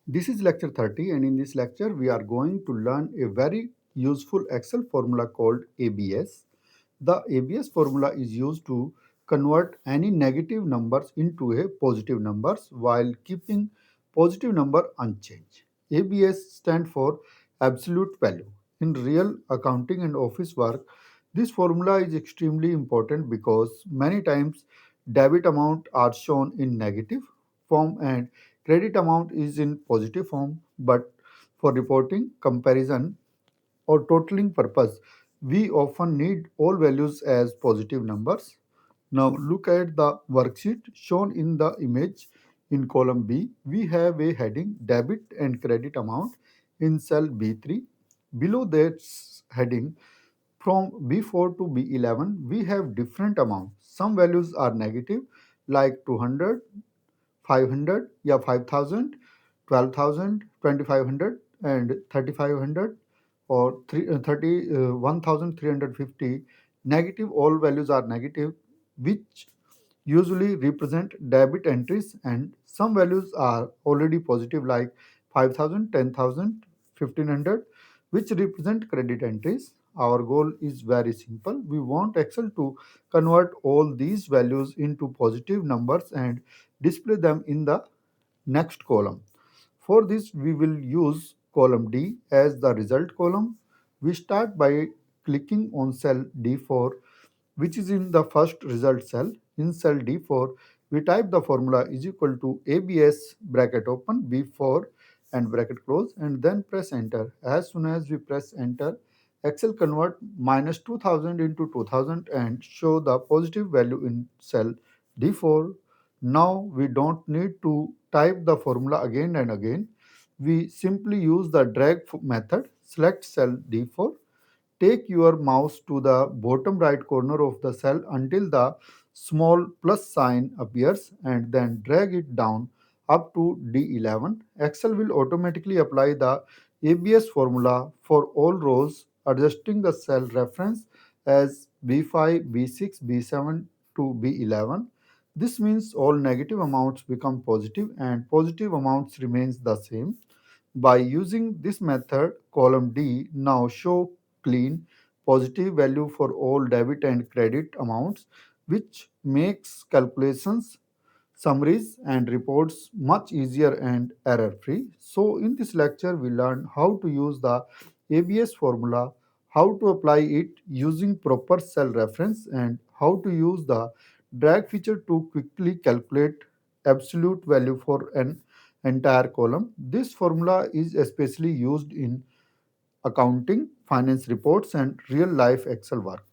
This is lecture 30, and in this lecture, we are going to learn a very useful Excel formula called ABS. The ABS formula is used to convert any negative numbers into a positive numbers while keeping positive number unchanged. ABS stand for absolute value. In real accounting and office work, this formula is extremely important because many times debit amount are shown in negative form and credit amount is in positive form, but for reporting, comparison, or totaling purpose, we often need all values as positive numbers. Now look at the worksheet shown in the image. In column B, we have a heading debit and credit amount in cell B3. Below that heading, from B4 to B11, we have different amounts. Some values are negative like 200, 500, yeah, 5,000, 12,000, 2,500, and 3,500 or 1,350. Negative, all values are negative, which usually represent debit entries, and some values are already positive like 5,000, 10,000, 1,500, which represent credit entries. Our goal is very simple. We want Excel to convert all these values into positive numbers and display them in the next column. For this, we will use column D as the result column. We start by clicking on cell D4, which is in the first result cell. In cell D4, we type the formula is equal to ABS bracket open B4 and bracket close, and then press enter. As soon as we press enter, Excel convert minus 2000 into 2000 and show the positive value in cell D4. Now we don't need to type the formula again and again. We simply use the drag method. Select cell D4. Take your mouse to the bottom right corner of the cell until the small plus sign appears and then drag it down up to D11. Excel will automatically apply the ABS formula for all rows, adjusting the cell reference as B5, B6, B7 to B11. This means all negative amounts become positive and positive amounts remains the same. By using this method, column D now show clean positive value for all debit and credit amounts, which makes calculations, summaries, and reports much easier and error free. So, in this lecture, we learned how to use the ABS formula, how to apply it using proper cell reference, and how to use the drag feature to quickly calculate absolute value for an entire column. This formula is especially used in accounting, finance reports, and real life Excel work.